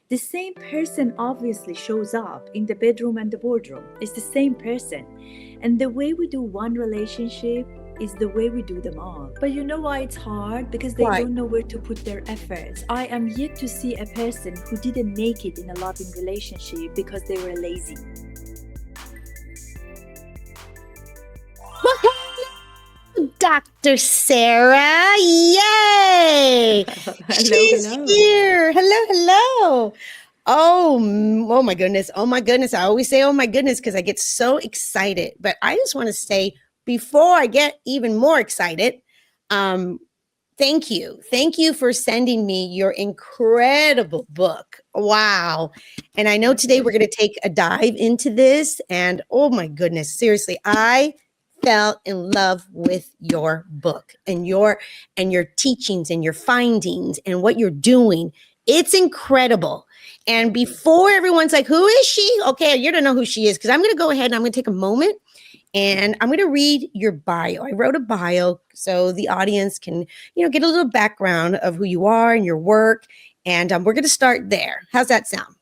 The same person obviously shows up in the bedroom and the boardroom. It's the same person. And the way we do one relationship is the way we do them all. But you know why it's hard? Because they Why? don't know where to put their efforts. I am yet to see a person who didn't make it in a loving relationship because they were lazy. Dr. Sara. Yay! Hello, She's hello. here. Hello, hello. Oh my goodness. Oh my goodness. I always say, oh my goodness, because I get so excited. But I just want to say, before I get even more excited, um, thank you. Thank you for sending me your incredible book. Wow. And I know My today we're going pleasure. to take a dive into this. And oh my goodness, seriously, I fell in love with your book and your teachings and your findings and what you're doing. It's incredible. And Thank you. before everyone's like, who is she? Okay, you don't know who she is, because I'm going to go ahead and I'm going to take a moment and I'm going to read your bio. I wrote a bio so the audience can, get a little background of who you are and your work. And we're going to start there. How's that sound?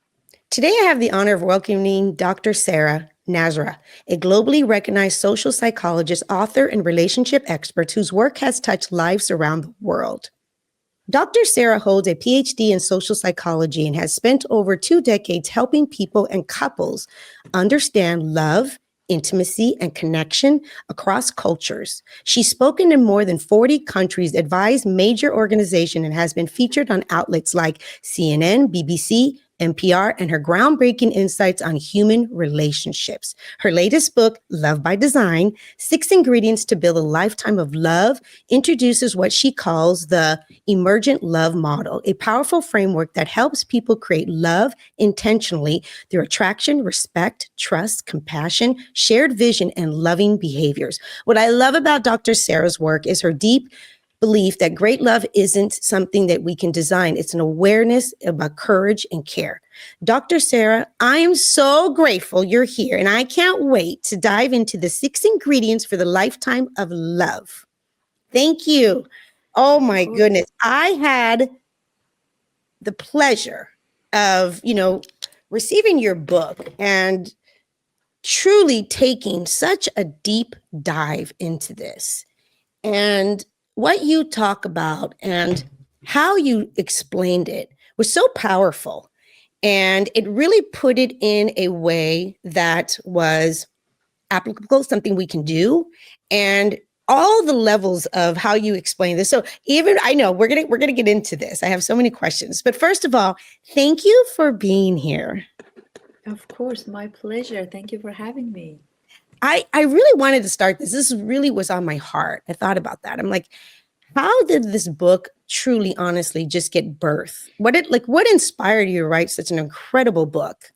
Today, I have the honor of welcoming Dr. Sara Nasserzadeh, a globally recognized social psychologist, author, and relationship expert whose work has touched lives around the world. Dr. Sara holds a PhD in social psychology and has spent over 2 decades helping people and couples understand love, intimacy, and connection across cultures. She's spoken in more than 40 countries, advised major organizations, and has been featured on outlets like CNN, BBC, NPR, and her groundbreaking insights on human relationships. Her latest book, Love by Design: 6 Ingredients to Build a Lifetime of Love, introduces what she calls the Emergent Love Model, a powerful framework that helps people create love intentionally through attraction, respect, trust, compassion, shared vision, and loving behaviors. What I love about Dr. Sara's work is her deep belief that great love isn't something that we can design. It's an awareness about courage and care. Dr. Sara, I am so grateful you're here, and I can't wait to dive into the 6 ingredients for the lifetime of love. Thank you. Oh Of my course. goodness. I had the pleasure of, receiving your book and truly taking such a deep dive into this. And what you talk about and how you explained it was so powerful. And it really put it in a way that was applicable, something we can do, and all the levels of how you explain this. So even I know we're gonna get into this. I have so many questions, but first of all, thank you for being here. Of course, my pleasure. Thank you for having me. I really wanted to start this. This really was on my heart. I thought about that. I'm like, how did this book truly, honestly, just get birth? What inspired you to write such an incredible book?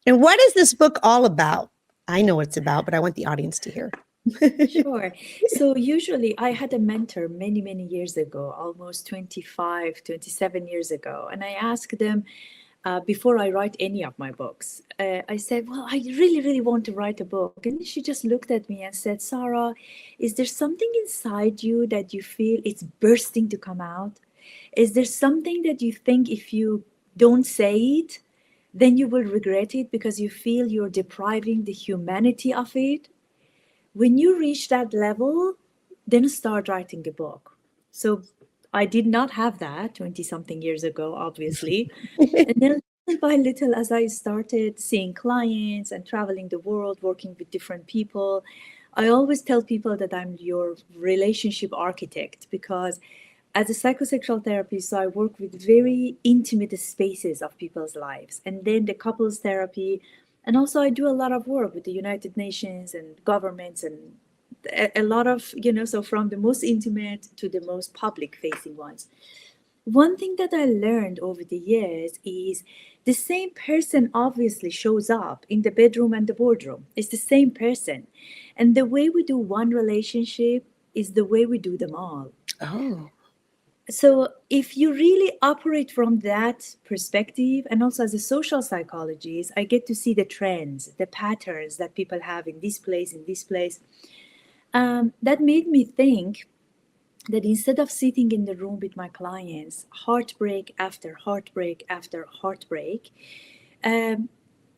And what is this book all about? I know what it's about, but I want the audience to hear. Sure. So usually I had a mentor many, many years ago, almost 25, 27 years ago. And I asked them before I write any of my books, I said, well, I really, really want to write a book. And she just looked at me and said, Sarah, is there something inside you that you feel it's bursting to come out? Is there something that you think if you don't say it, then you will regret it because you feel you're depriving the humanity of it? When you reach that level, then start writing a book. So I did not have that 20 something years ago, obviously. And then little by little, as I started seeing clients and traveling the world, working with different people, I always tell people that I'm your relationship architect because as a psychosexual therapist, so I work with very intimate spaces of people's lives. And then the couples therapy, and also I do a lot of work with the United Nations and governments and a lot of, so from the most intimate to the most public facing ones. One thing that I learned over the years is the same person obviously shows up in the bedroom and the boardroom. It's the same person. And the way we do one relationship is the way we do them all. Oh, So if you really operate from that perspective, and also as a social psychologist, I get to see the trends, the patterns that people have in this place, that made me think, that instead of sitting in the room with my clients, heartbreak after heartbreak after heartbreak, um,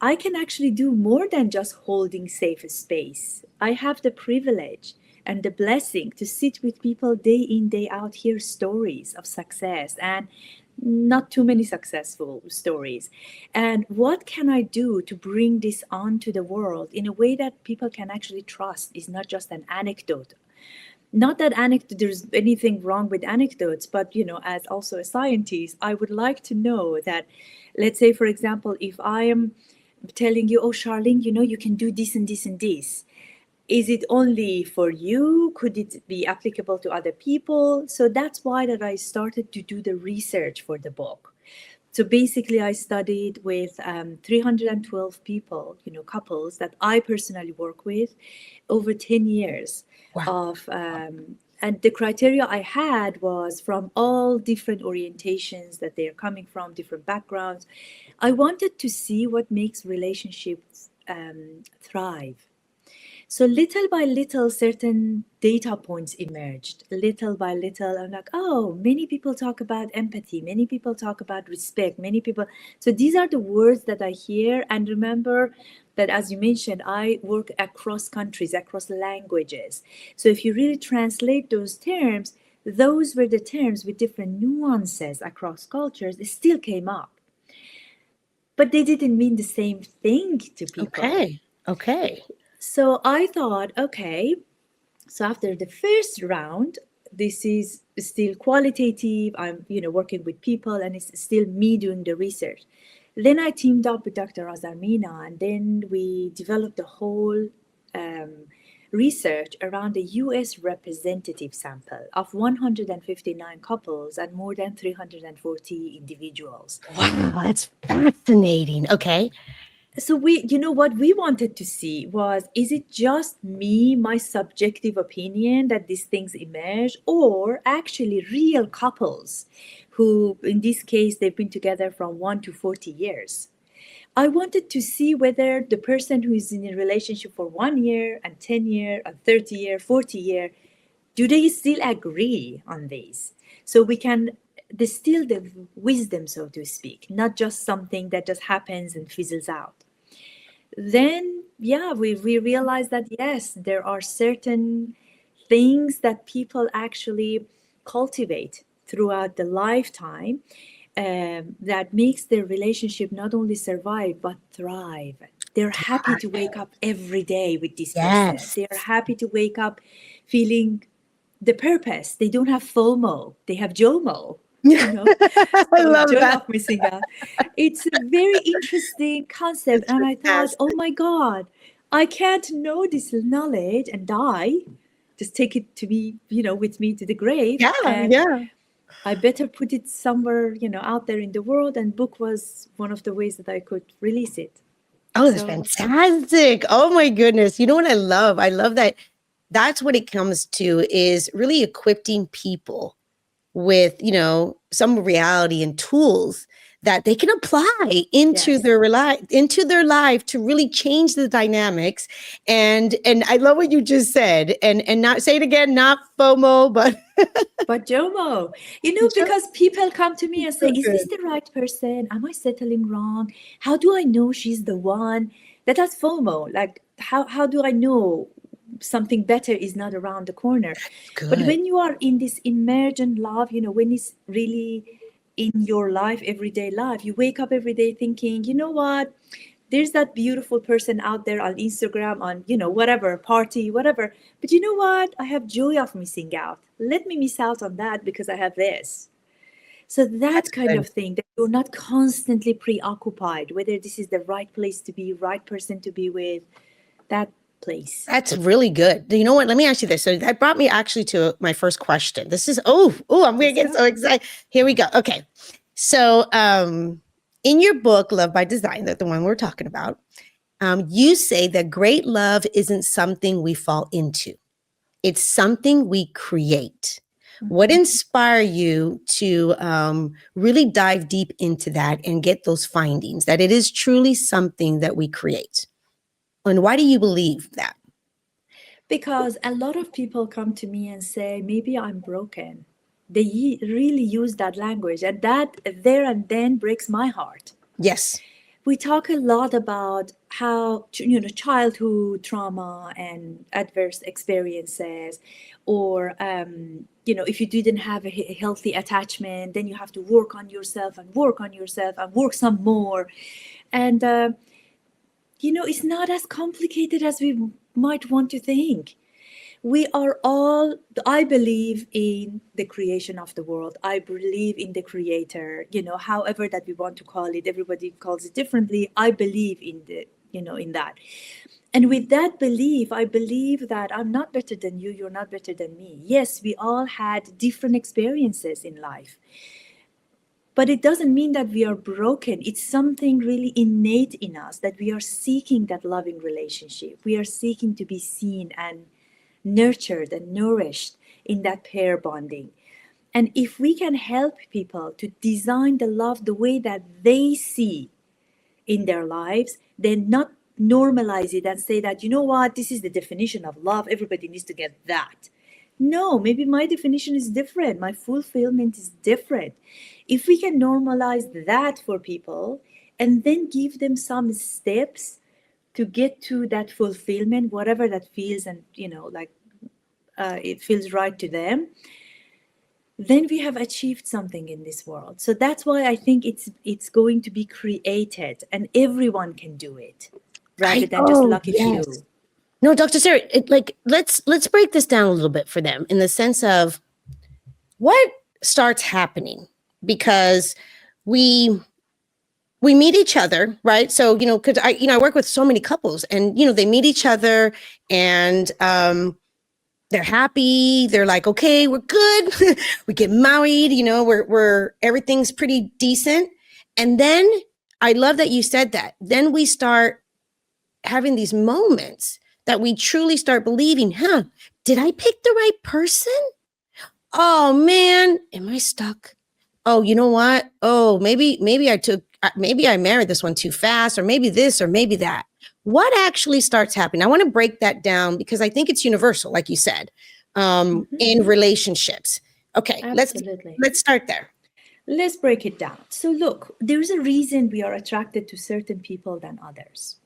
I can actually do more than just holding safe space. I have the privilege and the blessing to sit with people day in, day out, hear stories of success and not too many successful stories. And what can I do to bring this on to the world in a way that people can actually trust is not just an anecdote. Not that anecdote, there's anything wrong with anecdotes, but as also a scientist, I would like to know that, let's say, for example, if I am telling you, oh, Charlene, you can do this and this and this. Is it only for you? Could it be applicable to other people? So that's why that I started to do the research for the book. So basically, I studied with 312 people, couples that I personally work with over 10 years Wow. of, and the criteria I had was from all different orientations that they are coming from, different backgrounds. I wanted to see what makes relationships thrive. So little by little, certain data points emerged. Little by little, I'm like, oh, many people talk about empathy. Many people talk about respect. Many people. So these are the words that I hear. And remember that, as you mentioned, I work across countries, across languages. So if you really translate those terms, those were the terms with different nuances across cultures. It still came up. But they didn't mean the same thing to people. Okay. Okay. So I thought, okay, so after the first round, this is still qualitative. I'm, working with people, and it's still me doing the research. Then I teamed up with Dr. Azarmina, and then we developed a whole research around the U.S. representative sample of 159 couples and more than 340 individuals. Wow, that's fascinating. Okay. So what we wanted to see was, is it just me, my subjective opinion that these things emerge, or actually real couples who, in this case, they've been together from 1 to 40 years. I wanted to see whether the person who is in a relationship for 1 year and 10 year and 30 year, 40 year, do they still agree on these? So we can distill the wisdom, so to speak, not just something that just happens and fizzles out. Then we realized that yes, there are certain things that people actually cultivate throughout the lifetime, that makes their relationship not only survive but thrive. They're happy to wake up every day with this person. Yes. They're happy to wake up feeling the purpose. They don't have FOMO, they have JOMO. I So love joy that. of missing out. It's a very interesting concept, It's and I thought, oh fantastic. my God, I can't know this knowledge and die. Just take it to me, with me to the grave, Yeah, and yeah. I better put it somewhere, out there in the world. And book was one of the ways that I could release it. Oh, that's So fantastic. Oh my goodness. You know what I love? I love that that's what it comes to is really equipping people with, some reality and tools that they can apply into yes, their life to really change the dynamics. And I love what you just said. And not say it again, not FOMO, but but Jomo, just because people come to me and say, so is this good. the right person? Am I settling wrong? How do I know she's the one? That's FOMO. Like, how do I know something better is not around the corner? But Good. when you are in this emergent love, when it's really in your life, everyday life, you wake up every day thinking, you know what? There's that beautiful person out there on Instagram, on, whatever, party, whatever. But you know what? I have joy of missing out. Let me miss out on that because I have this. So that That's kind good. of thing, that you're not constantly preoccupied, whether this is the right place to be, right person to be with, that place. That's really good. You know what? Let me ask you this. So that brought me actually to my first question. This is I'm gonna Let's get go. so excited. Here we go. Okay. So in your book, Love by Design, that the one we're talking about, you say that great love isn't something we fall into. It's something we create. What Mhm. inspired you to really dive deep into that and get those findings that it is truly something that we create? And why do you believe that? Because a lot of people come to me and say, maybe I'm broken. They really use that language, and that there and then breaks my heart. Yes. We talk a lot about how, childhood trauma and adverse experiences, or if you didn't have a healthy attachment, then you have to work on yourself and work on yourself and work some more. And it's not as complicated as we might want to think. We are all, I believe in the creation of the world. I believe in the creator, however that we want to call it. Everybody calls it differently. I believe in in that. And with that belief, I believe that I'm not better than you, you're not better than me. Yes, we all had different experiences in life, but it doesn't mean that we are broken. It's something really innate in us, that we are seeking that loving relationship. We are seeking to be seen and nurtured and nourished in that pair bonding. And if we can help people to design the love the way that they see in their lives, then not normalize it and say that, you know what, this is the definition of love, everybody needs to get that. No, maybe my definition is different, my fulfillment is different. If we can normalize that for people and then give them some steps to get to that fulfillment, whatever that feels, and it feels right to them, then we have achieved something in this world. So that's why I think it's going to be created and everyone can do it, rather than just lucky few. No, Dr. Sarah, let's break this down a little bit for them in the sense of what starts happening, because we meet each other, right? So, because I work with so many couples, and they meet each other, and they're happy. They're like, okay, we're good. We get married, we're everything's pretty decent. And then I love that you said that. Then we start having these moments that we truly start believing, did I pick the right person? Oh man, am I stuck? Oh, you know what? Oh, maybe I married this one too fast, or maybe this, or maybe that. What actually starts happening? I want to break that down because I think it's universal, like you said, in relationships. Okay, Absolutely. let's start there. Let's break it down. So look, there's a reason we are attracted to certain people than others.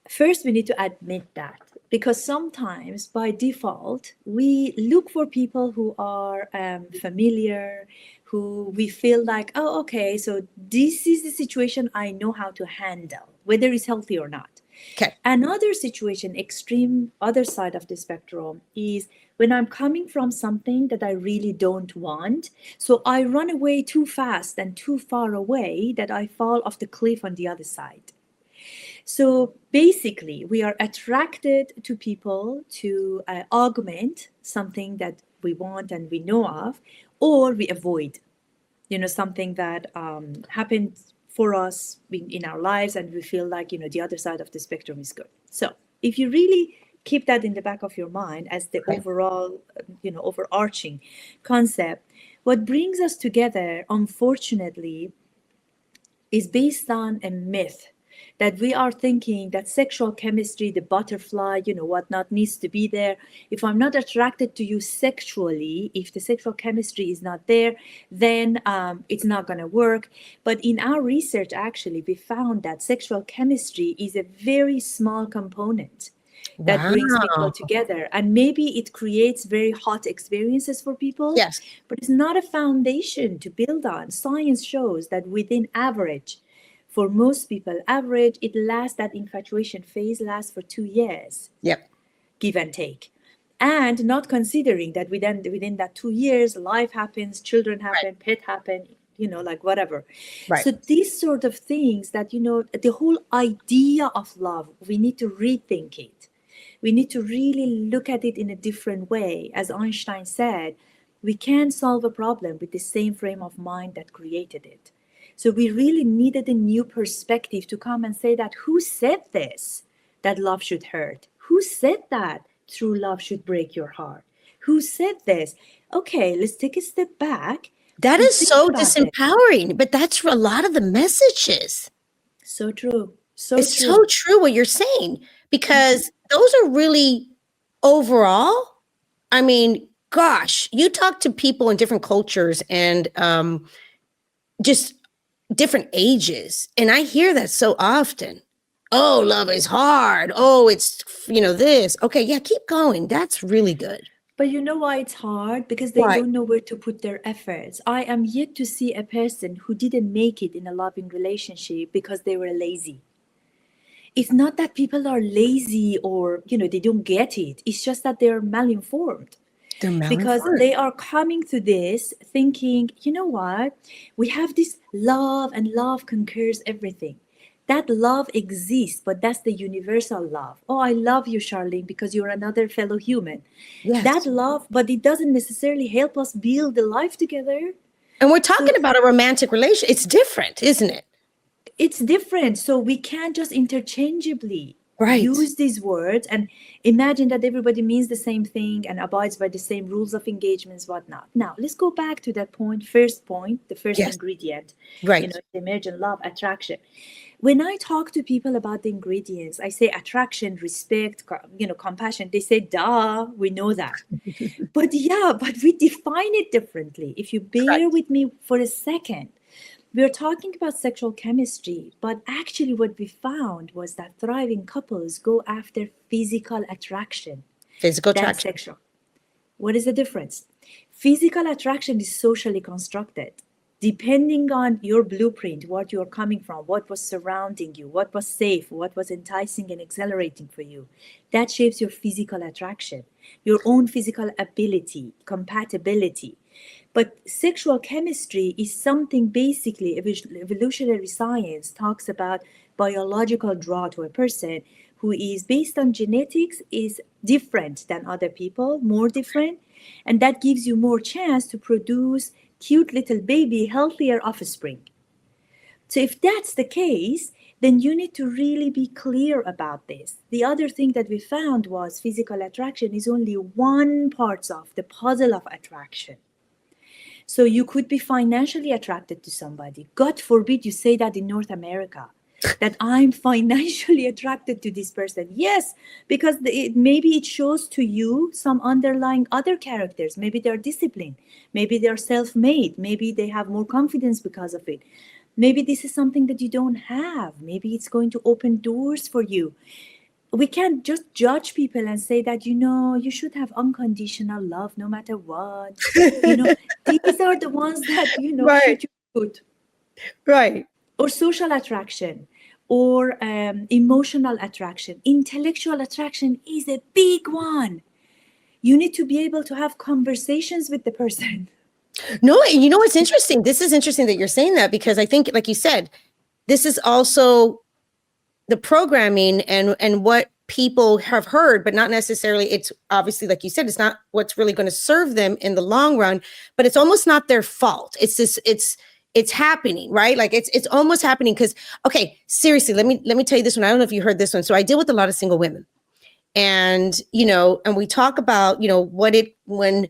First, we need to admit that, because sometimes by default, we look for people who are familiar, who we feel like, oh, okay, so this is the situation I know how to handle, whether it's healthy or not. Okay. Another situation, extreme other side of the spectrum, is when I'm coming from something that I really don't want. So I run away too fast and too far away that I fall off the cliff on the other side. So basically, we are attracted to people to augment something that we want and we know of, or we avoid, something that happened for us in our lives, and we feel like, the other side of the spectrum is good. So if you really keep that in the back of your mind as the overall, overarching concept, what brings us together, unfortunately, is based on a myth that we are thinking that sexual chemistry, the butterfly, whatnot, needs to be there. If I'm not attracted to you sexually, if the sexual chemistry is not there, then it's not going to work. But in our research, actually, we found that sexual chemistry is a very small component that brings people together. And maybe it creates very hot experiences for people. Yes. But it's not a foundation to build on. Science shows that within average, for most people, average, that infatuation phase lasts for 2 years. Yep. Give and take. And not considering that within that 2 years, life happens, children happen, pet happen, like whatever. Right. So these sort of things that, the whole idea of love, we need to rethink it. We need to really look at it in a different way. As Einstein said, we can't solve a problem with the same frame of mind that created it. So we really needed a new perspective to come and say that, who said this, that love should hurt? Who said that true love should break your heart? Who said this? Okay, let's take a step back. That is so disempowering, but that's a lot of the messages. So true. So true what you're saying, because those are really overall, I mean, gosh, you talk to people in different cultures and just different ages, and I hear that so often. Oh, love is hard. Oh, it's, this. Okay, yeah, keep going. That's really good. But you know why it's hard? Because they Why? don't know where to put their efforts. I am yet to see a person who didn't make it in a loving relationship because they were lazy. It's not that people are lazy or, they don't get it. It's just that they're malinformed, They're because malinformed. they are coming to this thinking, you know what? We have this love, and love conquers everything. That love exists, but that's the universal love. Oh, I love you, Charlene, because you're another fellow human. That Yes. love, but it doesn't necessarily help us build a life together. And we're So talking about a romantic relation. It's different, isn't it? it's different. So we can't just interchangeably Right. use these words and imagine that everybody means the same thing and abides by the same rules of engagements, whatnot. Now, let's go back to that point, the first Yes. ingredient, Right. emergent love, attraction. When I talk to people about the ingredients, I say attraction, respect, compassion. They say, duh, we know that. But yeah, but we define it differently. If you bear Correct. with me for a second, we're talking about sexual chemistry, but actually, what we found was that thriving couples go after physical attraction Physical than attraction. sexual. What is the difference? Physical attraction is socially constructed. Depending on your blueprint, what you're coming from, what was surrounding you, what was safe, what was enticing and exhilarating for you, that shapes your physical attraction, your own physical ability, compatibility. But sexual chemistry is something, basically, evolutionary science talks about biological draw to a person who is based on genetics, is different than other people, more different, and that gives you more chance to produce cute little baby, healthier offspring. So if that's the case, then you need to really be clear about this. The other thing that we found was physical attraction is only one part of the puzzle of attraction. So you could be financially attracted to somebody. God forbid you say that in North America, that I'm financially attracted to this person. Yes, because maybe it shows to you some underlying other characters. Maybe they're disciplined. Maybe they're self-made. Maybe they have more confidence because of it. Maybe this is something that you don't have. Maybe it's going to open doors for you. We can't just judge people and say that, you should have unconditional love no matter what. You know, these are the ones that, Right. shoot you good. Right. Or social attraction, or emotional attraction. Intellectual attraction is a big one. You need to be able to have conversations with the person. No, and you know what's interesting? This is interesting that you're saying that, because I think, like you said, this is also the programming and what people have heard, but not necessarily. It's obviously, like you said, it's not what's really going to serve them in the long run, but it's almost not their fault. It's happening, right? Like it's almost happening because, okay, seriously, let me tell you this one. I don't know if you heard this one. So I deal with a lot of single women, and and we talk about when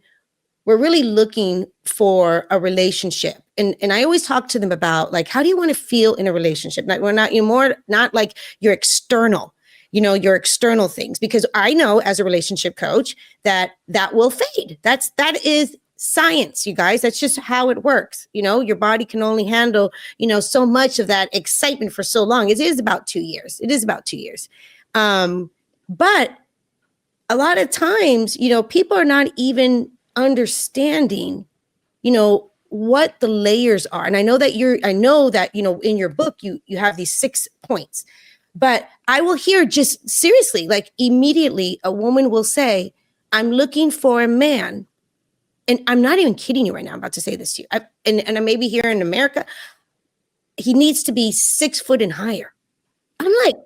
we're really looking for a relationship. And I always talk to them about, like, how do you want to feel in a relationship? We're not, more, not like your external, your external things, because I know as a relationship coach that will fade. That is science, you guys. That's just how it works. Your body can only handle, so much of that excitement for so long. It is about 2 years. It is about 2 years. But a lot of times, people are not even understanding, what the layers are. And I know that in your book, you have these 6 points, but I will hear, just seriously, like immediately a woman will say, I'm looking for a man. And I'm not even kidding you right now. I'm about to say this to you. And I may be here in America. He needs to be 6 foot and higher. I'm like,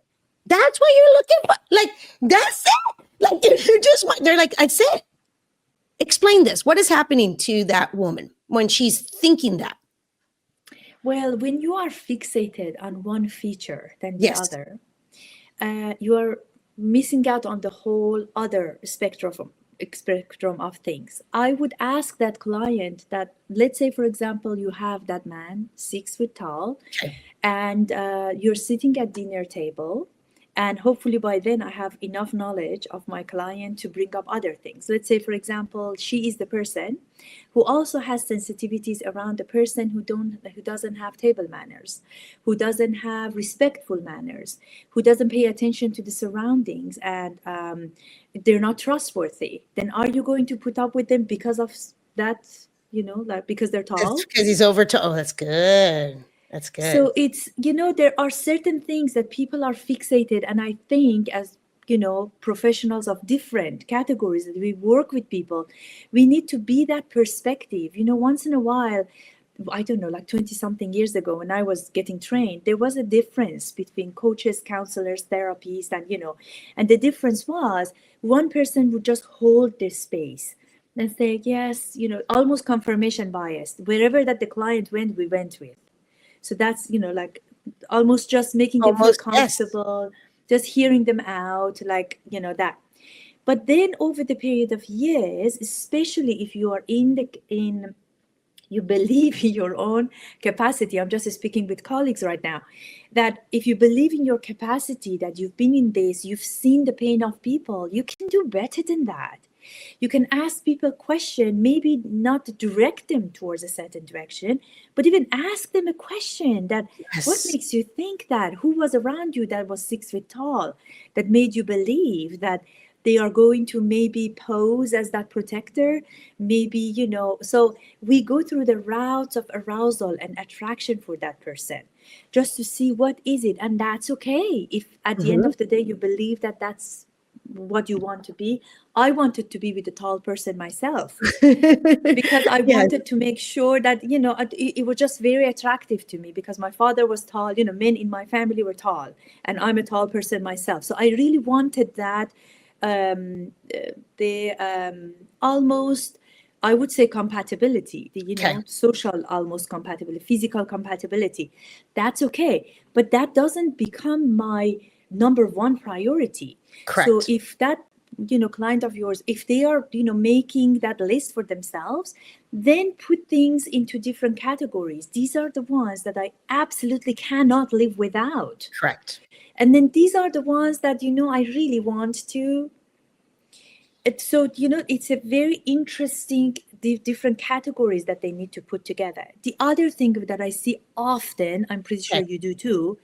that's what you're looking for? Like, that's it? Like, they're like, that's it. Explain this. What is happening to that woman when she's thinking that? Well, when you are fixated on one feature than the Yes. other, you are missing out on the whole other spectrum of things. I would ask that client that, let's say, for example, you have that man 6 foot tall, Okay. and you're sitting at dinner table, And hopefully by then I have enough knowledge of my client to bring up other things. Let's say, for example, she is the person who also has sensitivities around the person who doesn't have table manners, who doesn't have respectful manners, who doesn't pay attention to the surroundings, and they're not trustworthy. Then are you going to put up with them because of that? Like because they're That's tall? because he's over to. Oh, that's good. That's good. So it's, there are certain things that people are fixated. And I think as, professionals of different categories that we work with people, we need to be that perspective. Once in a while, I don't know, like 20 something years ago when I was getting trained, there was a difference between coaches, counselors, therapists, and the difference was one person would just hold their space and say, yes, almost confirmation bias. Wherever that the client went, we went with. So that's, like almost just making them feel Almost, comfortable, just hearing them out, like, that. But then over the period of years, especially if you are you believe in your own capacity. I'm just speaking with colleagues right now, that if you believe in your capacity, that you've been in this, you've seen the pain of people, you can do better than that. You can ask people questions, maybe not direct them towards a certain direction, but even ask them a question that, what makes you think that? Who was around you that was 6 feet tall, that made you believe that they are going to maybe pose as that protector? Maybe, so we go through the routes of arousal and attraction for that person just to see what is it. And that's okay. If at the end of the day, you believe that that's what you want to be. I wanted to be with a tall person myself because I wanted to make sure that, it was just very attractive to me because my father was tall, men in my family were tall, and I'm a tall person myself. So I really wanted that, almost, I would say, compatibility, social almost compatibility, physical compatibility. That's okay. But that doesn't become my number one priority. Correct. So if that, client of yours, if they are, making that list for themselves, then put things into different categories. These are the ones that I absolutely cannot live without. Correct. And then these are the ones that, I really want to. So, it's a very interesting, different categories that they need to put together. The other thing that I see often, I'm pretty sure you do too,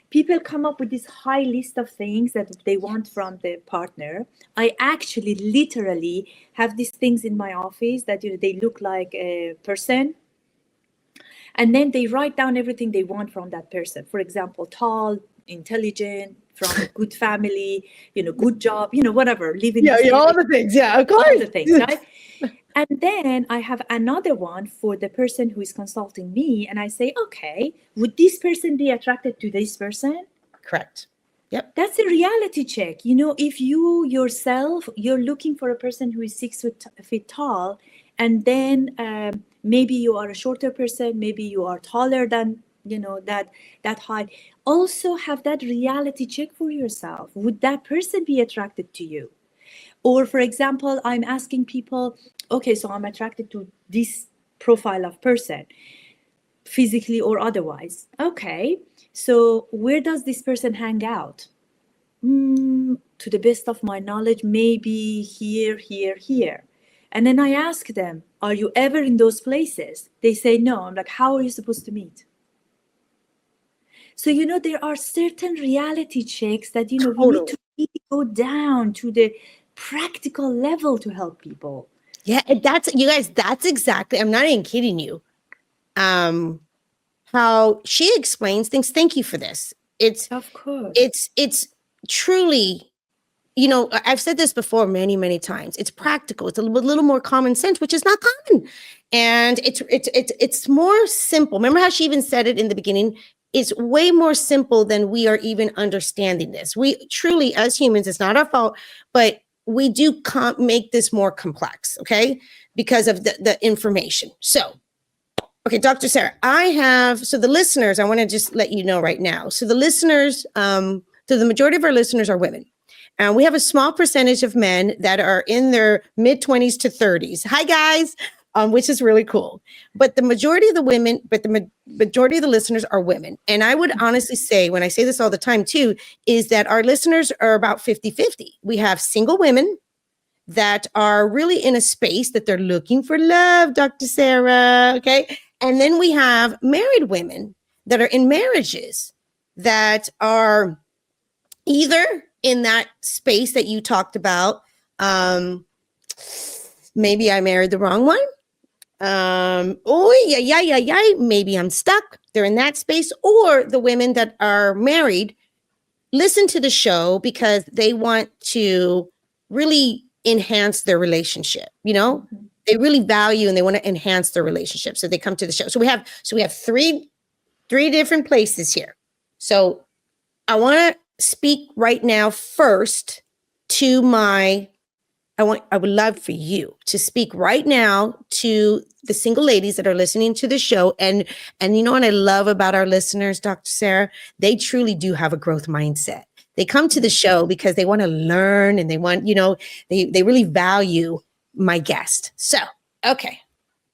people come up with this high list of things that they want from the partner. I actually literally have these things in my office that, they look like a person. And then they write down everything they want from that person. For example, tall, intelligent, from a good family, good job, whatever. Living all the things. Yeah, of course. All the things, right? And then I have another one for the person who is consulting me. And I say, okay, would this person be attracted to this person? Correct. Yep. That's a reality check. If you yourself, you're looking for a person who is 6 feet tall, and then maybe you are a shorter person, maybe you are taller than, that height. Also have that reality check for yourself. Would that person be attracted to you? Or, for example, I'm asking people, okay, so I'm attracted to this profile of person, physically or otherwise. Okay, so where does this person hang out? To the best of my knowledge, maybe here, here, here. And then I ask them, are you ever in those places? They say no. I'm like, how are you supposed to meet? So, there are certain reality checks that, we need to really go down to the practical level to help people. Yeah, that's exactly, I'm not even kidding you. How she explains things. Thank you for this. It's, of course, it's truly, I've said this before many, many times. It's practical. It's a little more common sense, which is not common. And it's more simple. Remember how she even said it in the beginning? It's way more simple than we are even understanding this. We truly, as humans, it's not our fault, but we do make this more complex, okay? Because of the information. So, okay, Dr. Sara, so the listeners, I want to just let you know right now. So the listeners, so the majority of our listeners are women. And we have a small percentage of men that are in their mid-20s to 30s. Hi, guys. which is really cool. But the majority of the women, majority of the listeners are women. And I would honestly say, when I say this all the time too, is that our listeners are about 50-50. We have single women that are really in a space that they're looking for love, Dr. Sara. Okay. And then we have married women that are in marriages that are either in that space that you talked about. Maybe I married the wrong one. Oh, yeah. Maybe I'm stuck. They're in that space. Or the women that are married listen to the show because they want to really enhance their relationship. You know, they really value and they want to enhance their relationship. So they come to the show. So we have three different places here. So I want to speak right now first to I would love for you to speak right now to the single ladies that are listening to the show. And you know what I love about our listeners, Dr. Sara? They truly do have a growth mindset. They come to the show because they want to learn and they want, you know, they really value my guest. So, okay.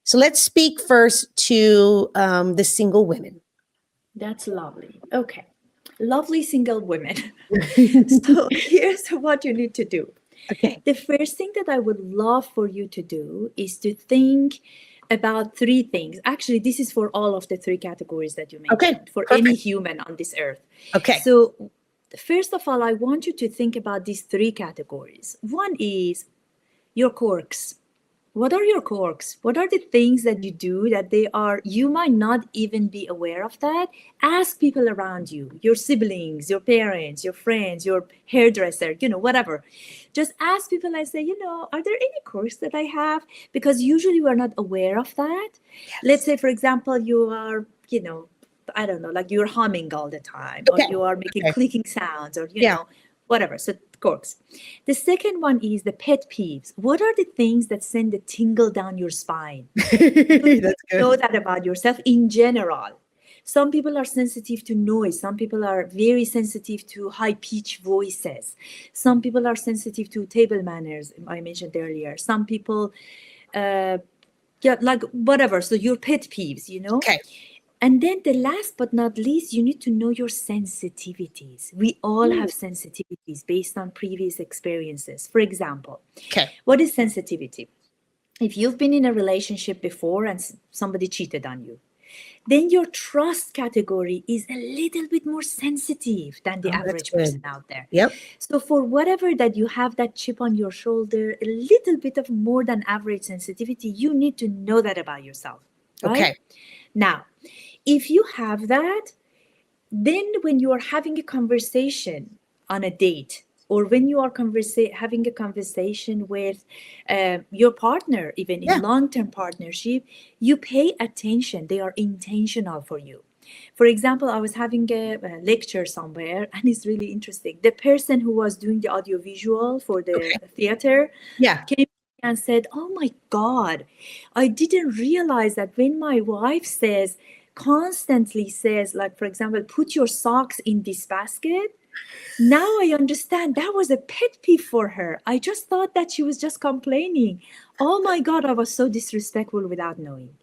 So let's speak first to the single women. That's lovely. Okay. Lovely single women. So here's what you need to do. Okay. The first thing that I would love for you to do is to think about three things. Actually, this is for all of the three categories that you mentioned, Okay, for perfect. any human on this earth. Okay. So first of all, I want you to think about these three categories. One is your quirks. What are your quirks? What are the things that you do that you might not even be aware of that? Ask people around you, your siblings, your parents, your friends, your hairdresser, you know, whatever. Just ask people and say, you know, are there any quirks that I have? Because usually we're not aware of that. Yes. Let's say, for example, you are, you know, I don't know, like you're humming all the time, Okay. or you are making clicking sounds, or, you Yeah. know, whatever. So quirks. The second one is the pet peeves. What are the things that send a tingle down your spine? That's good. Know that about yourself in general. Some people are sensitive to noise. Some people are very sensitive to high-pitched voices. Some people are sensitive to table manners, I mentioned earlier. Some people, like whatever. So your pet peeves, you know? Okay. And then the last but not least, you need to know your sensitivities. We all have sensitivities based on previous experiences. For example, Okay. what is sensitivity? If you've been in a relationship before and somebody cheated on you, then your trust category is a little bit more sensitive than the average person out there. Yep. So for whatever that you have that chip on your shoulder, a little bit of more than average sensitivity, you need to know that about yourself. Right? Okay. Now, if you have that, then when you are having a conversation on a date, or when you are having a conversation with your partner, even in long-term partnership, you pay attention. They are intentional for you. For example, I was having a lecture somewhere, and it's really interesting. The person who was doing the audiovisual for the theater came and said, "Oh my God, I didn't realize that when my wife constantly says, like, for example, put your socks in this basket. Now I understand that was a pet peeve for her. I just thought that she was just complaining. Oh my God, I was so disrespectful without knowing."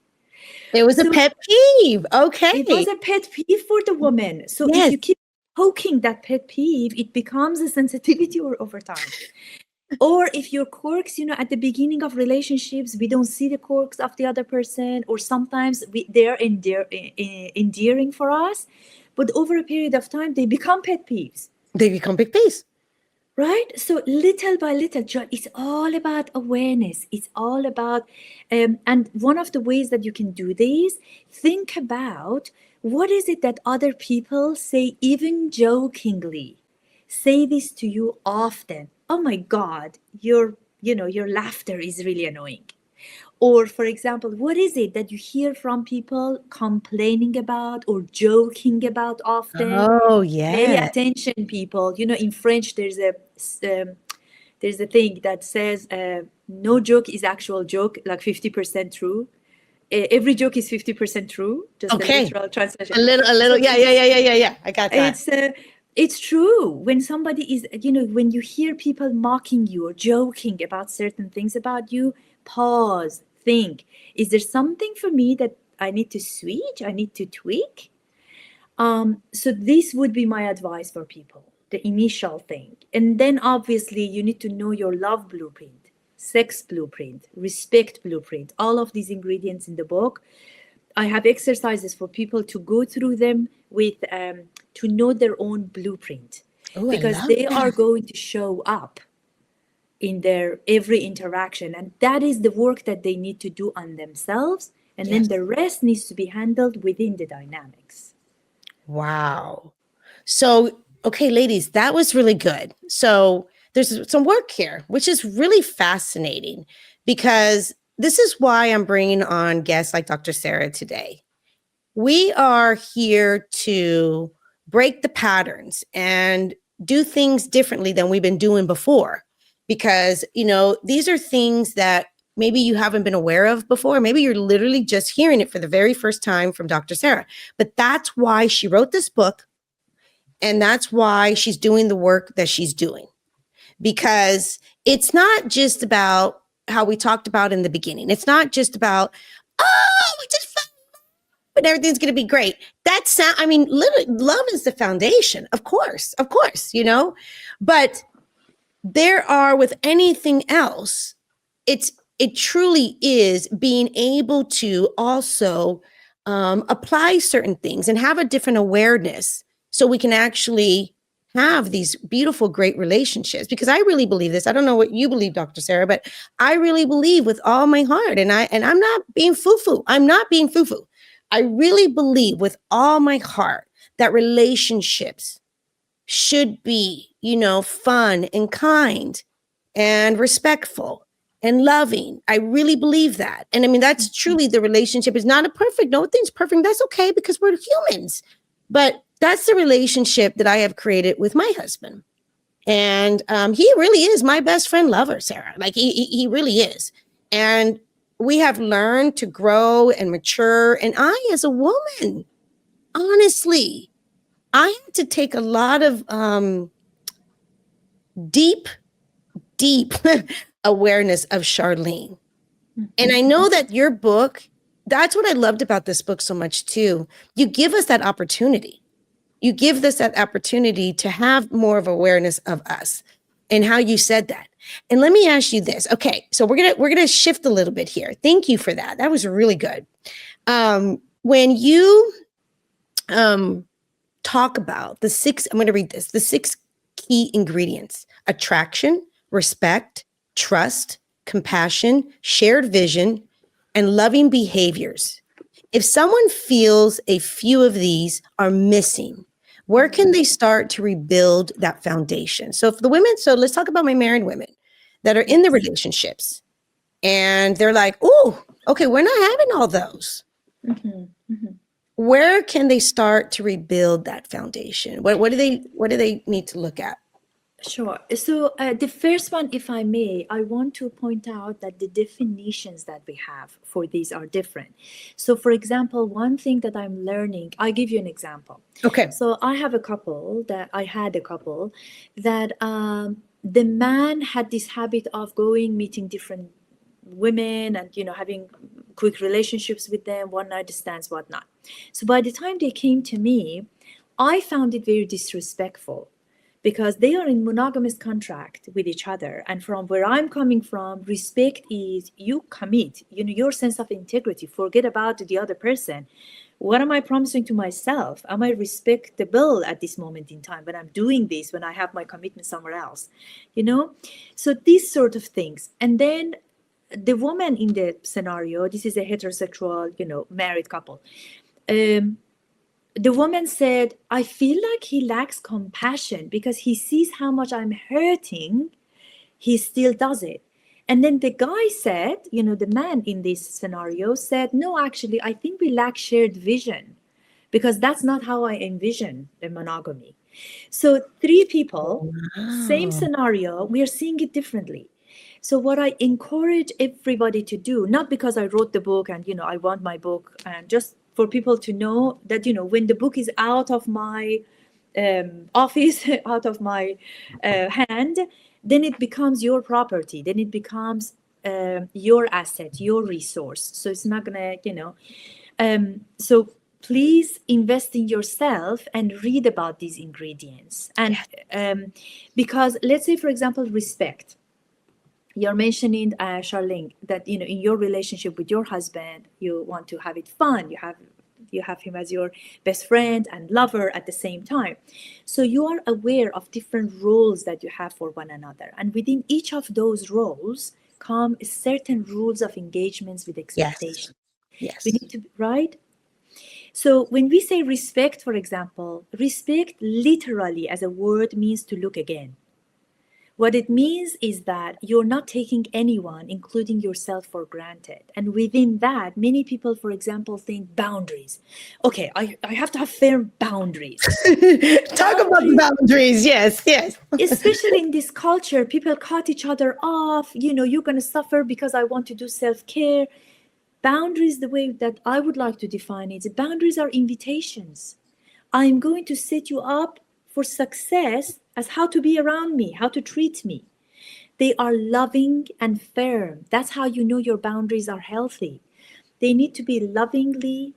It was a pet peeve. Okay. It was a pet peeve for the woman. So if you keep poking that pet peeve, it becomes a sensitivity over time. Or if your quirks, you know, at the beginning of relationships, we don't see the quirks of the other person, or sometimes they're endearing for us, but over a period of time, they become pet peeves. They become big peeves. Right? So little by little, it's all about awareness. It's all about, and one of the ways that you can do this, think about what is it that other people say, even jokingly, say this to you often. Oh my God, your laughter is really annoying. Or, for example, what is it that you hear from people complaining about or joking about often? Oh, yeah. Pay attention, people. You know, in French, there's a thing that says no joke is actual joke, like 50% true. Every joke is 50% true. Just the literal translation. A little. Yeah. I got that. It's true. When somebody is, you know, when you hear people mocking you or joking about certain things about you, pause, think, is there something for me that I need to switch? I need to tweak? So this would be my advice for people, the initial thing. And then obviously you need to know your love blueprint, sex blueprint, respect blueprint, all of these ingredients in the book. I have exercises for people to go through them with to know their own blueprint, Oh, I because love they that. are going to show up in their every interaction, and that is the work that they need to do on themselves, and then Yes. the rest needs to be handled within the dynamics. Wow. So, okay, ladies, that was really good. So, there's some work here, which is really fascinating because this is why I'm bringing on guests like Dr. Sara today. We are here to break the patterns and do things differently than we've been doing before. Because, these are things that maybe you haven't been aware of before. Maybe you're literally just hearing it for the very first time from Dr. Sara. But that's why she wrote this book. And that's why she's doing the work that she's doing. Because it's not just about how we talked about in the beginning. It's not just about, oh, we just fell but everything's going to be great. Literally, love is the foundation, of course, but there are with anything else, it truly is being able to also apply certain things and have a different awareness so we can actually have these beautiful, great relationships. Because I really believe this. I don't know what you believe, Dr. Sara, but I really believe with all my heart, and I'm not being foo-foo. I'm not being foo-foo. I really believe with all my heart that relationships should be, fun and kind and respectful and loving. I really believe that. And I mean, that's truly the relationship is not a perfect, no thing's perfect. That's okay because we're humans. But that's the relationship that I have created with my husband. And he really is my best friend lover, Sara. Like he really is. And we have learned to grow and mature. And I, as a woman, honestly, I had to take a lot of deep awareness of Charlene. And I know that your book, that's what I loved about this book so much too. You give us that opportunity. You give us that opportunity to have more of awareness of us and how you said that. And let me ask you this. Okay, so we're gonna shift a little bit here. Thank you for that. That was really good. When you talk about the six, I'm going to read this, the 6 key ingredients: attraction, respect, trust, compassion, shared vision, and loving behaviors. If someone feels a few of these are missing, where can they start to rebuild that foundation? So for the women, so let's talk about my married women that are in the relationships and they're like, oh, okay, we're not having all those. Where can they start to rebuild that foundation? What do they need to look at? Sure. So the first one, if I may, I want to point out that the definitions that we have for these are different. So for example, one thing that I'm learning, I'll give you an example. Okay. So I had a couple that the man had this habit of meeting different women and, having quick relationships with them, one night stands, whatnot. So by the time they came to me, I found it very disrespectful, because they are in monogamous contract with each other. And from where I'm coming from, respect is you commit, your sense of integrity, forget about the other person. What am I promising to myself? Am I respectable at this moment in time when I'm doing this, when I have my commitment somewhere else? So these sort of things. And then the woman in the scenario, this is a heterosexual, married couple. The woman said, I feel like he lacks compassion because he sees how much I'm hurting. He still does it. And then the guy said, the man in this scenario said, no, actually, I think we lack shared vision because that's not how I envision the monogamy. So 3 people, same scenario, we are seeing it differently. So what I encourage everybody to do, not because I wrote the book and, I want my book, and just for people to know that, when the book is out of my office, out of my hand, then it becomes your property. Then it becomes your asset, your resource. So it's not gonna, so please invest in yourself and read about these ingredients. And because let's say, for example, respect. You're mentioning, Charlene, that in your relationship with your husband, you want to have it fun. You have him as your best friend and lover at the same time. So you are aware of different roles that you have for one another. And within each of those roles come certain rules of engagements with expectations. Yes. We need to, right? So when we say respect, for example, respect literally as a word means to look again. What it means is that you're not taking anyone, including yourself, for granted. And within that, many people, for example, think boundaries. Okay, I have to have firm boundaries. Talk about the boundaries. Yes. Especially in this culture, people cut each other off. You're going to suffer because I want to do self-care. Boundaries, the way that I would like to define it, boundaries are invitations. I'm going to set you up for success as how to be around me, how to treat me. They are loving and firm. That's how you know your boundaries are healthy. They need to be lovingly,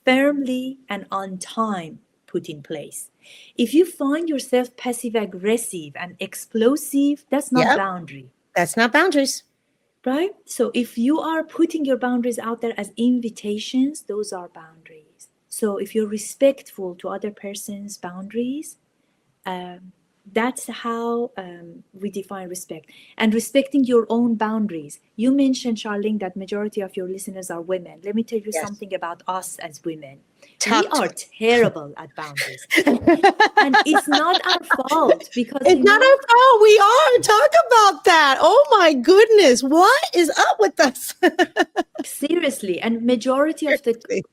firmly, and on time put in place. If you find yourself passive-aggressive and explosive, that's not boundary. That's not boundaries. Right? So if you are putting your boundaries out there as invitations, those are boundaries. So if you're respectful to other person's boundaries, that's how we define respect. And respecting your own boundaries. You mentioned, Charlene, that majority of your listeners are women. Let me tell you something about us as women. We are terrible at boundaries. And it's not our fault, because it's not our fault. We are. Talk about that. Oh my goodness. What is up with us? Seriously. And majority of the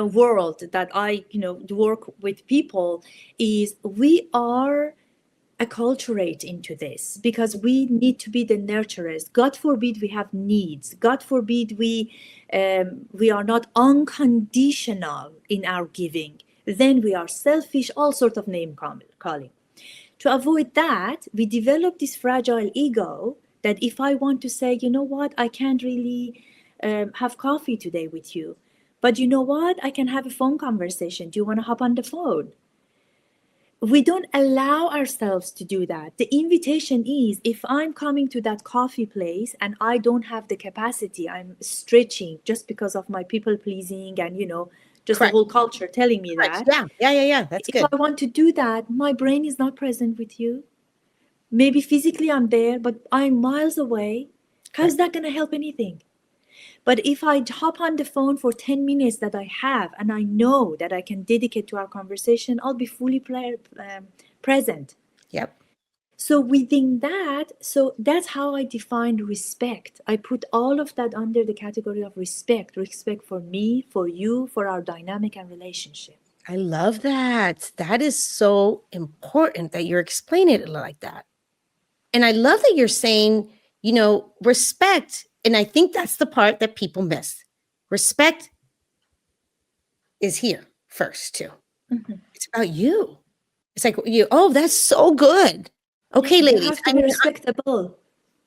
world that I work with people is we are acculturate into this because we need to be the nurturers. God forbid we have needs. God forbid we are not unconditional in our giving. Then we are selfish, all sorts of name calling. To avoid that, we develop this fragile ego that if I want to say, you know what, I can't really have coffee today with you, but you know what, I can have a phone conversation. Do you want to hop on the phone? We don't allow ourselves to do that. The invitation is, if I'm coming to that coffee place and I don't have the capacity, I'm stretching just because of my people pleasing and, just the whole culture telling me that. Yeah. That's good. If I want to do that, my brain is not present with you. Maybe physically I'm there, but I'm miles away. How's that going to help anything? But if I hop on the phone for 10 minutes that I have, and I know that I can dedicate to our conversation, I'll be fully present. Yep. So within that, that's how I define respect. I put all of that under the category of respect for me, for you, for our dynamic and relationship. I love that. That is so important that you're explaining it like that. And I love that you're saying, respect. And I think that's the part that people miss. Respect is here first, too. Mm-hmm. It's about you. It's like you. Oh, that's so good. Okay, ladies. You have to be respectable.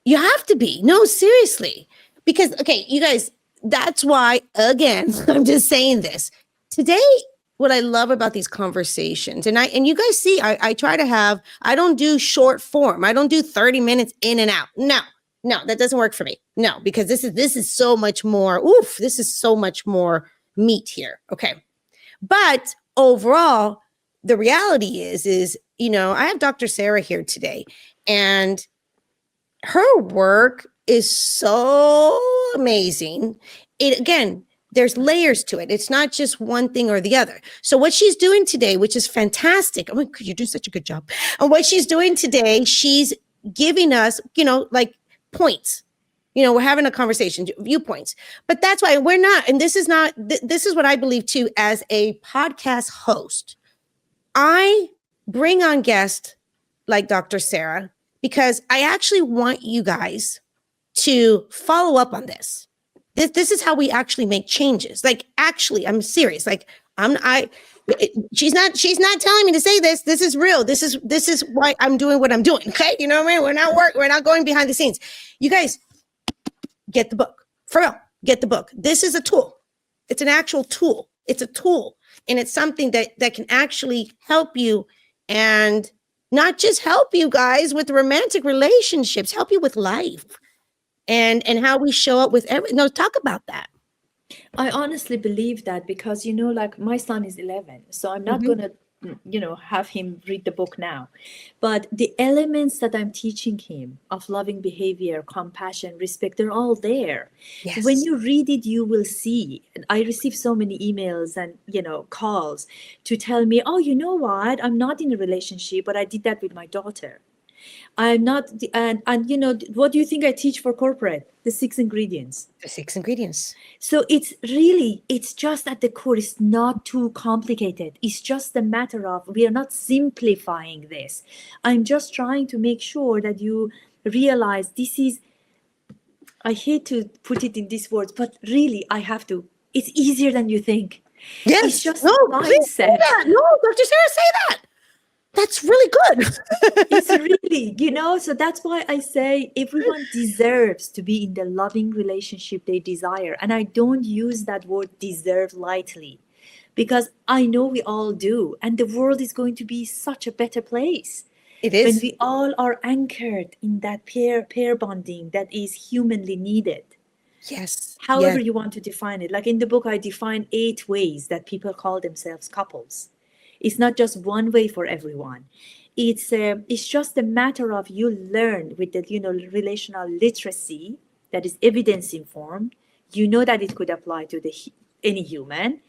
You have to be. No, seriously. Because, okay, you guys, that's why, again, I'm just saying this. Today, what I love about these conversations, and you guys see, I try to have, I don't do short form. I don't do 30 minutes in and out. No, that doesn't work for me. No, because this is so much more. This is so much more meat here. Okay. But overall, the reality is, I have Dr. Sara here today, and her work is so amazing. There's layers to it. It's not just one thing or the other. So what she's doing today, which is fantastic. Oh my God, you're doing such a good job. And what she's doing today, she's giving us, like points. We're having a conversation, viewpoints. But that's why we're not, and this is what I believe too, as a podcast host. I bring on guests like Dr. Sara because I actually want you guys to follow up on this. This is how we actually make changes. Like, actually, I'm serious. Like, she's not telling me to say this. This is real. This is why I'm doing what I'm doing. Okay. You know what I mean? We're not going behind the scenes. You guys, get the book. For real, get the book. This is a tool. It's an actual tool. It's a tool. And it's something that can actually help you, and not just help you guys with romantic relationships, help you with life and how we show up with talk about that. I honestly believe that because, like my son is 11, so I'm not Mhm. going to, have him read the book now. But the elements that I'm teaching him of loving behavior, compassion, respect, they're all there. So when Yes. you read it, you will see. And I receive so many emails and, calls to tell me, oh, you know what? I'm not in a relationship, but I did that with my daughter. I'm not, and what do you think I teach for corporate? The 6 ingredients. The 6 ingredients. So it's just at the core, it's not too complicated. It's just a matter of, we are not simplifying this. I'm just trying to make sure that you realize this is, I hate to put it in these words, but really I have to, it's easier than you think. Yes. It's just no, please say mindset. that. No, Dr. Sarah, say that. That's really good. It's really, so that's why I say everyone deserves to be in the loving relationship they desire. And I don't use that word deserve lightly, because I know we all do. And the world is going to be such a better place. It When is. we all are anchored in that pair bonding that is humanly needed. Yes. However yes. you want to define it. Like in the book, I define 8 ways that people call themselves couples. It's not just one way for everyone. It's just a matter of you learn with the relational literacy that is evidence informed. You know that it could apply to any human,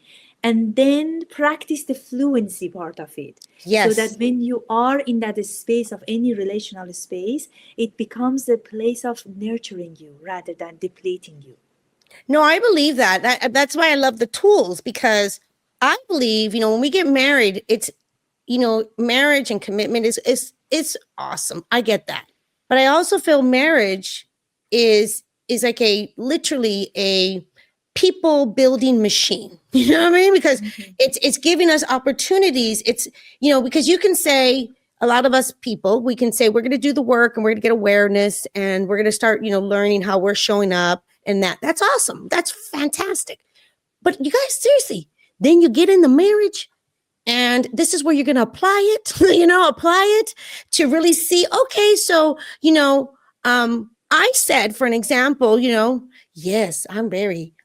and then practice the fluency part of it. Yes. So that when you are in that space of any relational space, it becomes a place of nurturing you rather than depleting you. No, I believe that. That's why I love the tools, because I believe, when we get married, it's, marriage and commitment is awesome. I get that. But I also feel marriage is like literally a people building machine. You know what I mean? Because it's giving us opportunities. It's, because you can say, a lot of us people, we can say we're going to do the work and we're going to get awareness and we're going to start, learning how we're showing up, and that's awesome. That's fantastic. But you guys, seriously, then you get in the marriage, and this is where you're going to apply it, apply it to really see, okay, so, I said, for an example, yes, I'm very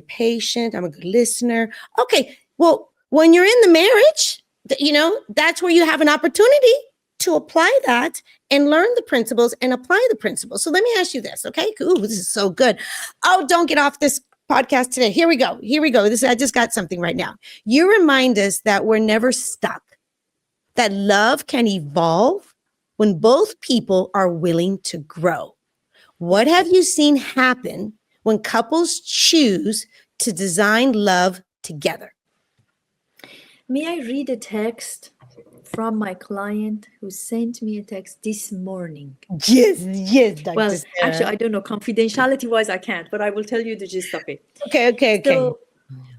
patient. I'm a good listener. Okay. Well, when you're in the marriage, that's where you have an opportunity to apply that and learn the principles and apply the principles. So let me ask you this. Okay. Ooh, this is so good. Oh, don't get off this podcast today. Here we go. I just got something right now. You remind us that we're never stuck, that love can evolve when both people are willing to grow. What have you seen happen when couples choose to design love together? May I read a text from my client who sent me a text this morning? Yes, Dr. Well, Sarah. actually, I don't know. Confidentiality-wise, I can't, but I will tell you the gist of it. Okay. So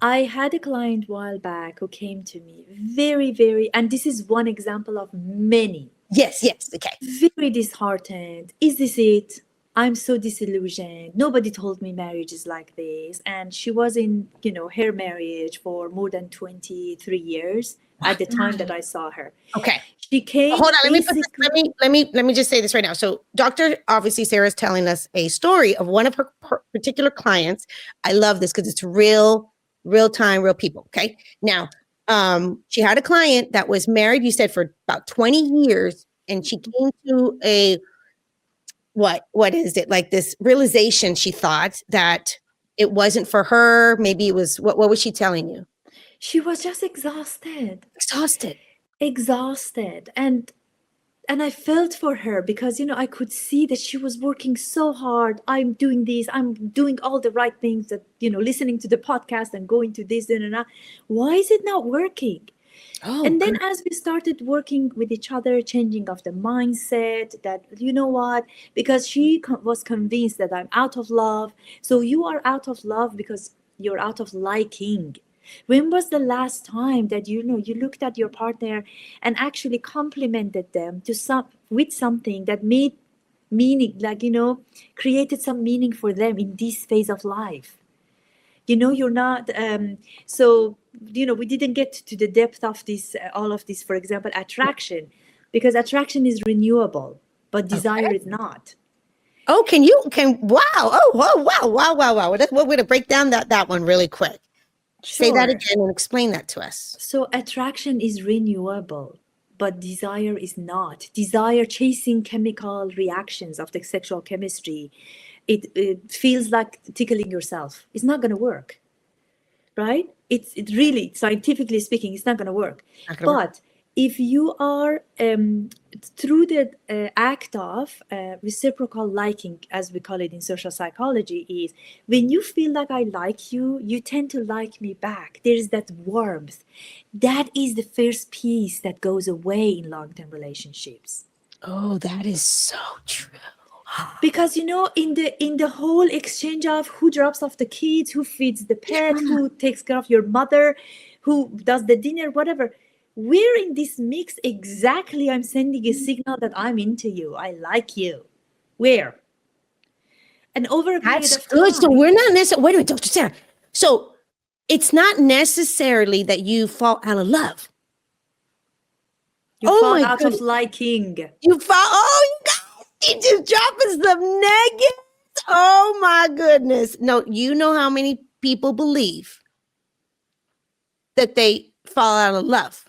I had a client a while back who came to me very, very, and this is one example of many. Yes. Okay. Very disheartened. Is this it? I'm so disillusioned. Nobody told me marriage is like this. And she was in, her marriage for more than 23 years at the time that I saw her. Okay. She came. Hold on. Let me just say this right now. So Dr. Obviously Sarah is telling us a story of one of her particular clients. I love this because it's real time, real people. Okay. Now, she had a client that was married, you said, for about 20 years. And she came to a, what is it? Like this realization, she thought that it wasn't for her. Maybe it was, what was she telling you? She was just exhausted. And I felt for her because, I could see that she was working so hard. I'm doing this. I'm doing all the right things that, listening to the podcast and going to this and that. Why is it not working? Oh, and then as we started working with each other, changing of the mindset that, because she was convinced that I'm out of love. So you are out of love because you're out of liking. When was the last time that you looked at your partner and actually complimented them with something that made meaning, like, created some meaning for them in this phase of life. You're not, so, we didn't get to the depth of this, all of this, for example, attraction, because attraction is renewable, but desire is not. Oh, wow. Oh, wow. We're going to break down that one really quick. Say that Sure. again and explain that to us. So attraction is renewable, but desire is not. Desire, chasing chemical reactions of the sexual chemistry, it feels like tickling yourself. It's not going to work, right? It really, scientifically speaking, it's not going to work. But if you are through the act of reciprocal liking, as we call it in social psychology, is when you feel like I like you, you tend to like me back. There is that warmth. That is the first piece that goes away in long-term relationships. Oh, that is so true. Because in the whole exchange of who drops off the kids, who feeds the pet, who takes care of your mother, who does the dinner, whatever, we're in this mix. Exactly, I'm sending a signal that I'm into you, I like you. Where? And over a period of good. time. So we're not necessarily, wait a minute, Dr. Sara. So it's not necessarily that you fall out of love. You fall out of liking. You fall, you guys, he just dropping some nuggets. Oh my goodness. No, you know how many people believe that they fall out of love.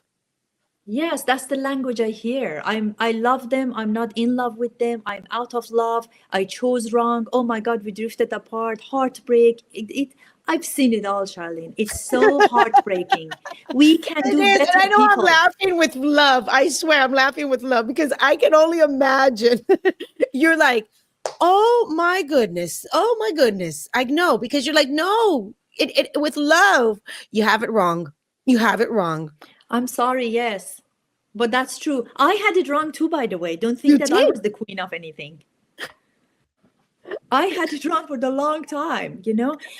Yes, that's the language I hear. I love them. I'm not in love with them. I'm out of love. I chose wrong. Oh my God, we drifted apart. Heartbreak. I've seen it all, Charlene. It's so heartbreaking. We can do better. And I know people. I'm laughing with love. I swear I'm laughing with love because I can only imagine. You're like, oh my goodness. Oh my goodness. I know, because you're like, no, it with love. You have it wrong. You have it wrong. I'm sorry, yes. But that's true. I had it wrong too, by the way. Don't think that I was the queen of anything. I had it wrong for the long time,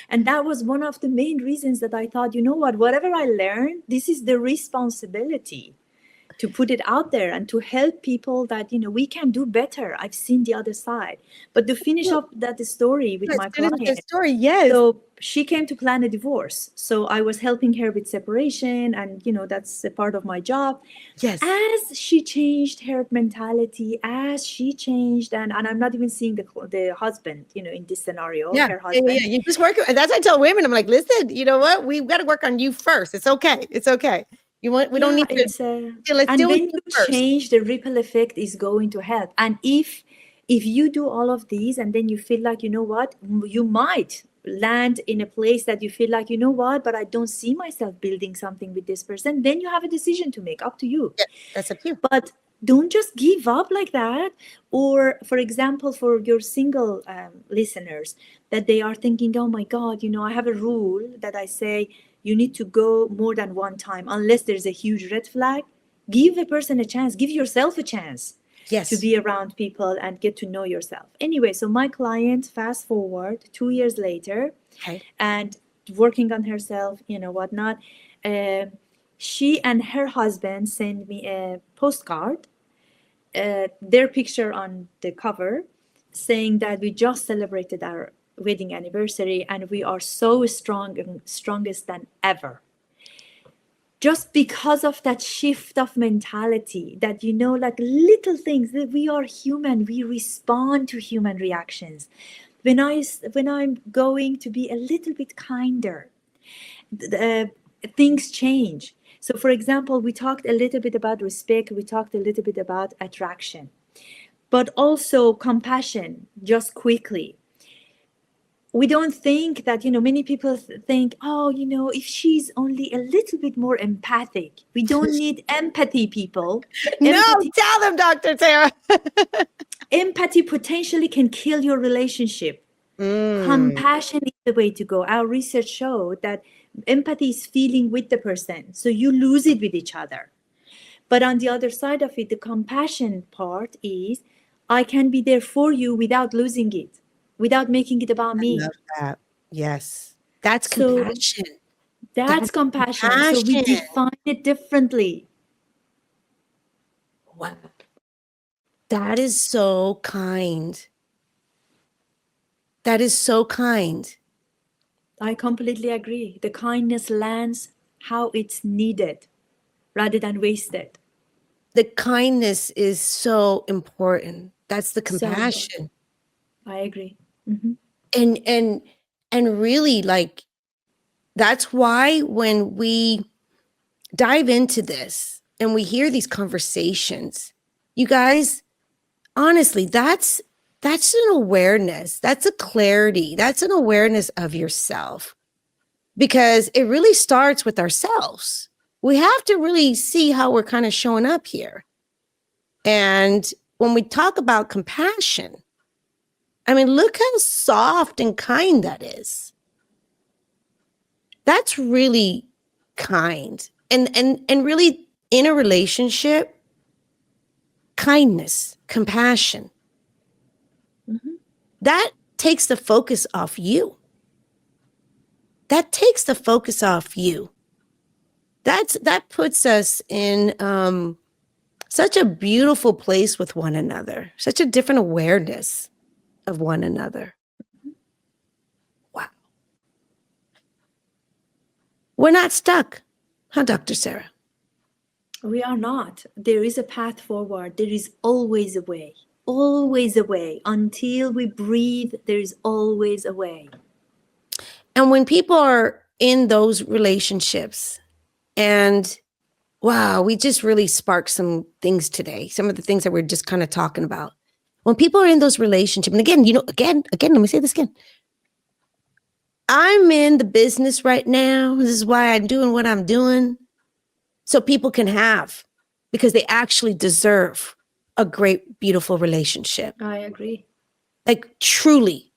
and that was one of the main reasons that I thought, whatever I learned, this is the responsibility to put it out there and to help people that, we can do better. I've seen the other side. But to finish up that story with my client. Yes. So she came to plan a divorce. So I was helping her with separation, and, that's a part of my job. Yes. As she changed her mentality, as she changed, and I'm not even seeing the husband, in this scenario, her husband. Yeah. You just work. And that's what I tell women. I'm like, listen, you know what? We've got to work on you first. It's okay. It's okay. We don't need to. And when you change, the ripple effect is going to help. And if you do all of these, and then you feel like, you might land in a place that you feel like, but I don't see myself building something with this person, then you have a decision to make. Up to you. Yeah, that's up to you. But don't just give up like that. Or, for example, for your single listeners, that they are thinking, oh my God, I have a rule that I say, you need to go more than one time unless there's a huge red flag. Give a person a chance. Give yourself a chance to be around people and get to know yourself. Anyway, so my client, fast forward 2 years later, and working on herself, whatnot, she and her husband sent me a postcard, their picture on the cover, saying that we just celebrated our wedding anniversary and we are so strong and strongest than ever. Just because of that shift of mentality, that, like little things, that we are human, we respond to human reactions. When I'm going to be a little bit kinder, things change. So, for example, we talked a little bit about respect, we talked a little bit about attraction, but also compassion, just quickly. We don't think that, many people think, oh, if she's only a little bit more empathic. We don't need empathy, people. Empathy, no, tell them, Dr. Sara. Empathy potentially can kill your relationship. Compassion is the way to go. Our research showed that empathy is feeling with the person, so you lose it with each other. But on the other side of it, the compassion part is, I can be there for you without losing it, without making it about me. I love that. Yes. That's compassion. That's compassion. So we define it differently. Wow. That is so kind. That is so kind. I completely agree. The kindness lands how it's needed rather than wasted. The kindness is so important. That's the So important. compassion. I agree. Mhm. And really, like, that's why when we dive into this and we hear these conversations, you guys, honestly, that's an awareness. That's a clarity. That's an awareness of yourself, because it really starts with ourselves. We have to really see how we're kind of showing up here. And when we talk about compassion, I mean, look how soft and kind that is. That's really kind. And really, in a relationship, kindness, compassion, Mhm. that takes the focus off you. That takes the focus off you. That puts us in such a beautiful place with one another, such a different awareness of one another. Wow. We're not stuck, huh, Dr. Sara? We are not. There is a path forward. There is always a way. Always a way. Until we breathe, there is always a way. And when people are in those relationships, and wow, we just really sparked some things today, some of the things that we're just kind of talking about. When people are in those relationships, and again, again, let me say this again. I'm in the business right now. This is why I'm doing what I'm doing. So people can have, because they actually deserve a great, beautiful relationship. I agree. Like, truly.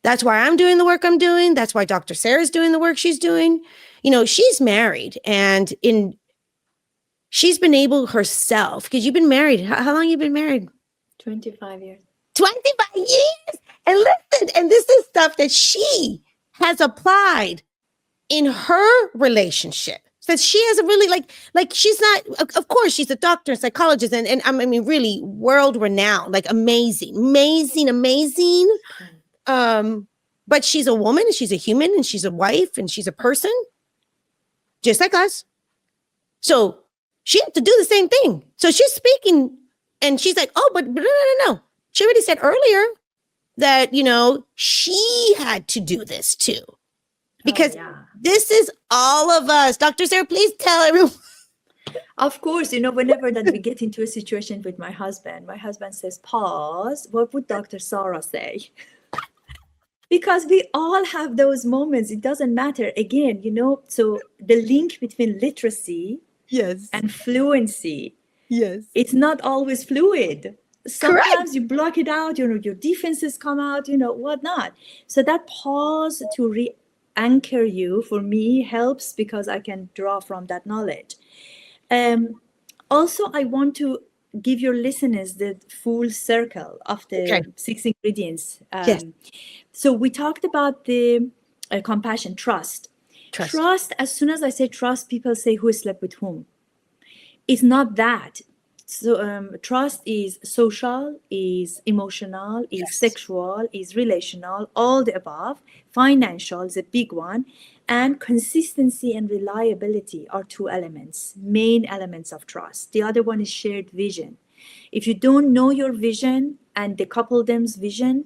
That's why I'm doing the work I'm doing. That's why Dr. Sara's doing the work she's doing. She's married, and she's been able herself, because you've been married. How long you been married? 25 years. 25 years. And listen, and this is stuff that she has applied in her relationship. So she has a really like she's not, of course, she's a doctor and psychologist, and I mean, really world renowned, like amazing. But she's a woman, and she's a human, and she's a wife, and she's a person, just like us. So she had to do the same thing. So she's speaking, and she's like, oh, but no. She already said earlier that, she had to do this too. Because this is all of us. Dr. Sara, please tell everyone. Of course, whenever that we get into a situation with my husband says, pause, what would Dr. Sara say? Because we all have those moments. It doesn't matter. Again, so the link between literacy and fluency, it's not always fluid. Sometimes Correct. you block it out, your defenses come out, whatnot. So that pause to re-anchor you, for me, helps, because I can draw from that knowledge. Also, I want to give your listeners the full circle of the 6 ingredients. Yes. So we talked about the compassion, trust. Trust, as soon as I say trust, people say, who slept with whom? It's not that. So trust is social, is emotional, is sexual, is relational, all the above. Financial is a big one. And consistency and reliability are 2 elements, main elements of trust. The other one is shared vision. If you don't know your vision and the coupledem's vision,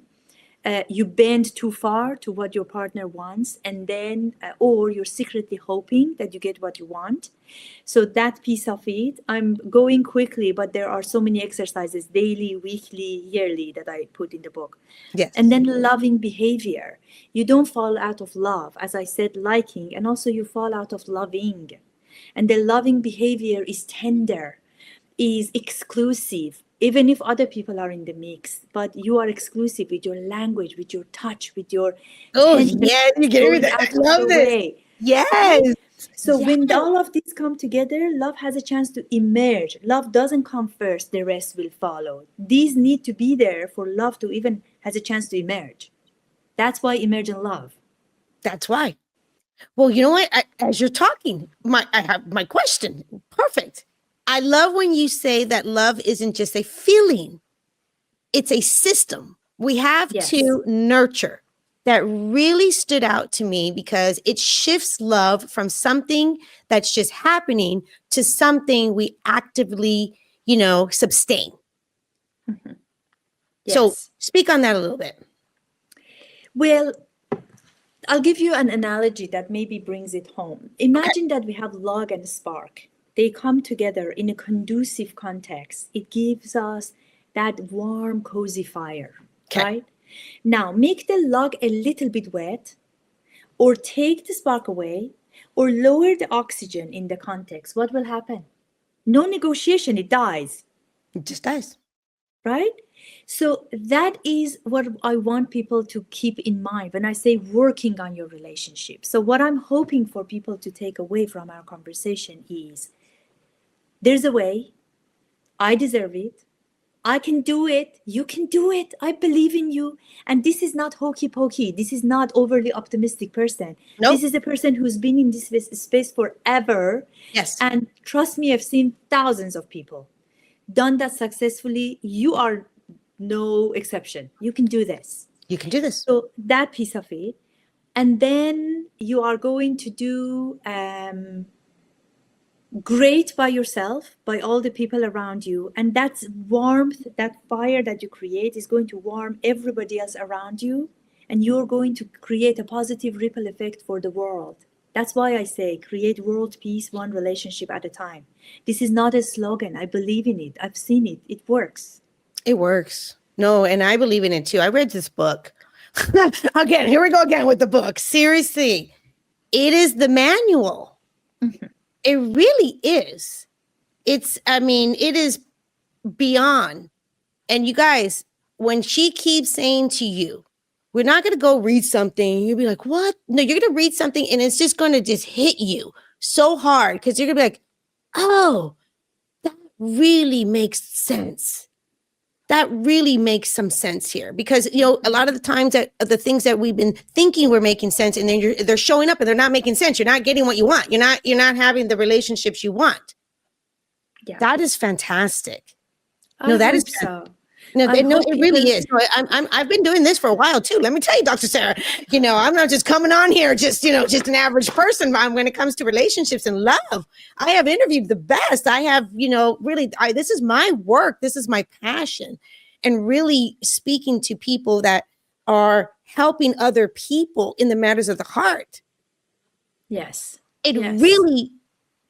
you bend too far to what your partner wants, and then, or you're secretly hoping that you get what you want. So that piece of it, I'm going quickly, but there are so many exercises, daily, weekly, yearly, that I put in the book. Yes. And then loving behavior. You don't fall out of love, as I said, liking, and also you fall out of loving. And the loving behavior is tender, is exclusive, even if other people are in the mix, but you are exclusive with your language, with your touch, with your you get rid of that. I love this. way. Yes. So when all of these come together, love has a chance to emerge. Love doesn't come first, the rest will follow. These need to be there for love to even has a chance to emerge. That's why emergent love. That's why. Well, you know what? As you're talking, I have my question. Perfect. I love when you say that love isn't just a feeling. it's a system we have Yes. to nurture that really stood out to me because it shifts love from something that's just happening to something we actively, sustain. So Yes. speak on that a little bit. Well, I'll give you an analogy that maybe brings it home. Imagine that we have log and spark. They come together in a conducive context. It gives us that warm, cozy fire, Okay. right? Now, make the log a little bit wet, or take the spark away, or lower the oxygen in the context. What will happen? No negotiation, it dies. It just does. Right? So that is what I want people to keep in mind when I say working on your relationship. So what I'm hoping for people to take away from our conversation is there's a way. I deserve it. I can do it. You can do it. I believe in you. And this is not hokey pokey. This is not overly optimistic person. Nope. This is a person who's been in this space forever. Yes. And trust me, I've seen thousands of people done that successfully. You are no exception. You can do this. You can do this. So that piece of it. And then you are going to do great by yourself, by all the people around you. And that's warmth, that fire that you create is going to warm everybody else around you. And you're going to create a positive ripple effect for the world. That's why I say create world peace one relationship at a time. This is not a slogan. I believe in it. I've seen it. It works. It works. No, and I believe in it too. I read this book. Again, here we go again with the book. Seriously, it is the manual. Mm-hmm. It really is. It is beyond. And you guys, when she keeps saying to you, we're not going to go read something, you'll be like, what? No, you're going to read something and it's just going to just hit you so hard because you're going to be like, oh, that really makes sense. That really makes some sense here because, a lot of the times that the things that we've been thinking were making sense and then they're showing up and they're not making sense. You're not getting what you want. You're not having the relationships you want. Yeah. That is fantastic. I hope so. No, it really is. I've been doing this for a while too. Let me tell you, Dr. Sara, I'm not just coming on here, just an average person when it comes to relationships and love. I have interviewed the best. I have, really, this is my work. This is my passion, and really speaking to people that are helping other people in the matters of the heart. Yes. It really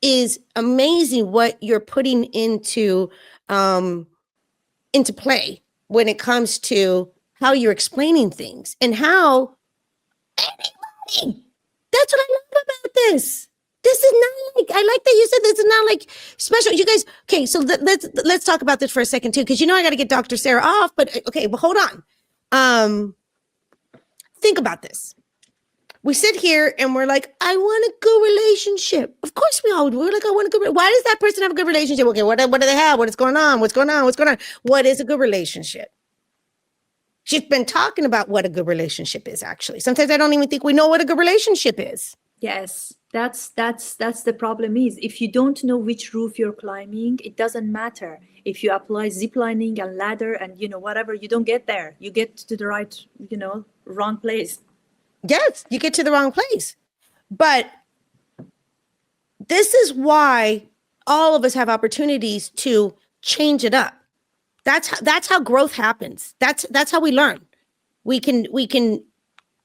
is amazing what you're putting into play when it comes to how you're explaining things and how anybody. That's what I love about this. This is not like, I like that you said this is not like special. You guys, okay, so let's talk about this for a second too, because I got to get Dr. Sara off, but okay, well, hold on. Think about this. We sit here and we're like, I want a good relationship. Of course we all do. We're like, I want a good. Why does that person have a good relationship? Okay, what do they have? What is going on? What's going on? What's going on? What is a good relationship? She's been talking about what a good relationship is. Actually, sometimes I don't even think we know what a good relationship is. Yes, that's the problem. Is if you don't know which roof you're climbing, it doesn't matter. If you apply ziplining and ladder and whatever, you don't get there. You get to the right, wrong place. Yes, you get to the wrong place. But this is why all of us have opportunities to change it up. That's how growth happens. That's how we learn. We can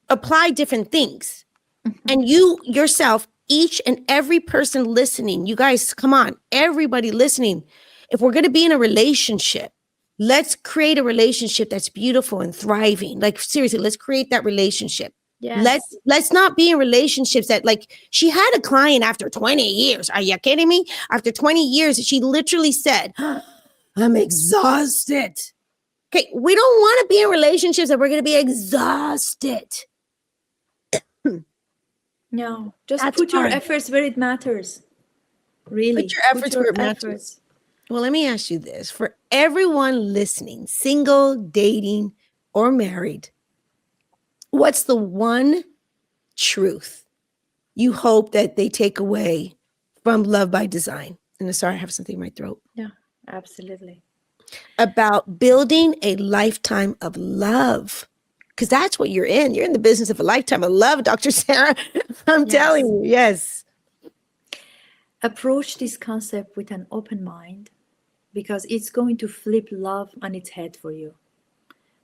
apply different things. Mm-hmm. And you yourself, each and every person listening, you guys, come on, everybody listening. If we're going to be in a relationship, let's create a relationship that's beautiful and thriving. Like seriously, let's create that relationship. Yes. Let's not be in relationships that, like, she had a client after 20 years. Are you kidding me? After 20 years, she literally said, I'm exhausted. Okay, we don't want to be in relationships that we're going to be exhausted. No, just put your efforts where it matters. Really. Put your efforts where it matters. Well, let me ask you this. For everyone listening, single, dating, or married, what's the one truth you hope that they take away from Love by Design? And sorry, I have something in my throat. Yeah, absolutely. about building a lifetime of love. Because that's what you're in. You're in the business of a lifetime of love, Dr. Sara. I'm telling you, yes. Approach this concept with an open mind, because it's going to flip love on its head for you.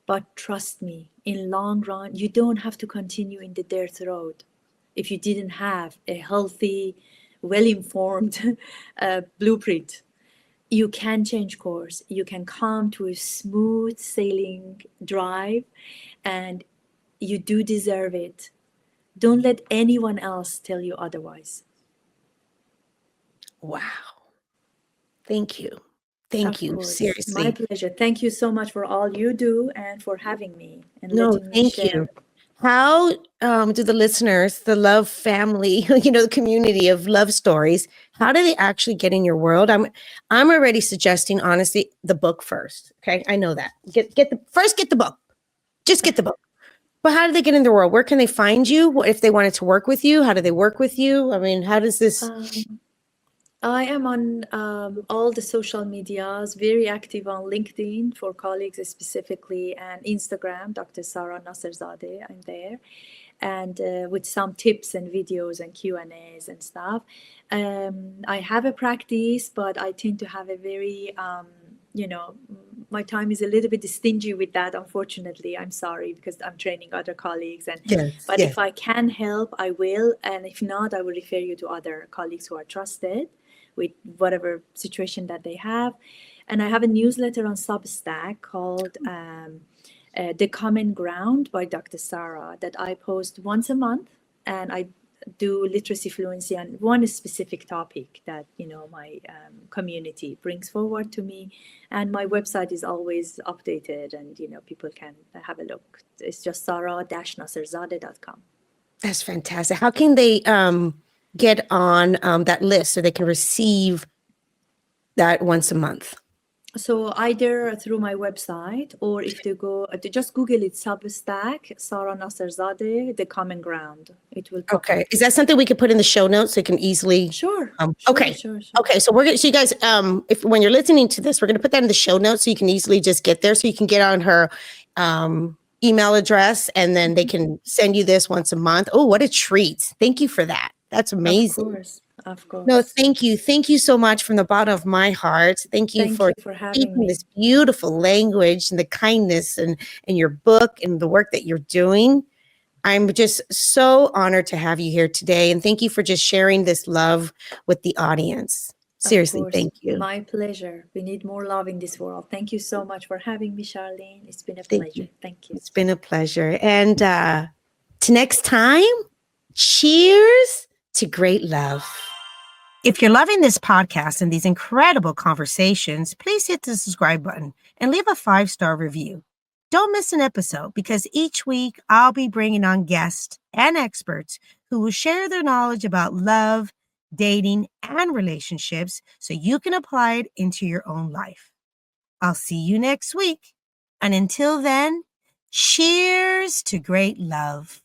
But trust me, in long run, you don't have to continue in the dirt road if you didn't have a healthy, well-informed blueprint. You can change course. You can come to a smooth sailing drive, and you do deserve it. Don't let anyone else tell you otherwise. Wow. Thank you. Thank you. Seriously. My pleasure. Thank you so much for all you do and for having me and No, letting me thank share. you. How do the listeners, the love family, the community of love stories, how do they actually get in your world? I'm already suggesting, honestly, the book first. Okay, I know that. Get the book. Just get the book. But how do they get in the world? Where can they find you? If they wanted to work with you, how do they work with you? I mean, how does this? I am on all the social medias, very active on LinkedIn for colleagues specifically, and Instagram, Dr. Sara Nasserzadeh, I'm there, and with some tips and videos and Q&As and stuff. I have a practice, but I tend to have a very, my time is a little bit stingy with that, unfortunately. I'm sorry, because I'm training other colleagues. But if I can help, I will. And if not, I will refer you to other colleagues who are trusted with whatever situation that they have. And I have a newsletter on Substack called The Common Ground by Dr. Sara that I post once a month. And I do literacy fluency on one specific topic that my community brings forward to me, and my website is always updated, and people can have a look. It's just sara-nasserzadeh.com. That's fantastic. How can they get on that list so they can receive that once a month? So either through my website, or if they go, just Google it, Substack, Sara Nasserzadeh, The Common Ground. It will pop up. Is that something we could put in the show notes so you can easily? Sure. Okay. Sure. Okay. So so you guys, if when you're listening to this, we're going to put that in the show notes so you can easily just get there. So you can get on her email address, and then they can send you this once a month. Oh, what a treat. Thank you for that. That's amazing. Of course. No, thank you. Thank you so much from the bottom of my heart. Thank you for having me. This beautiful language and the kindness and your book and the work that you're doing. I'm just so honored to have you here today. And thank you for just sharing this love with the audience. Seriously, thank you. My pleasure. We need more love in this world. Thank you so much for having me, Charlene. It's been a pleasure. Thank you. It's been a pleasure. And to next time, cheers to great love. If you're loving this podcast and these incredible conversations, please hit the subscribe button and leave a 5-star review. Don't miss an episode, because each week I'll be bringing on guests and experts who will share their knowledge about love, dating, and relationships so you can apply it into your own life. I'll see you next week. And until then, cheers to great love.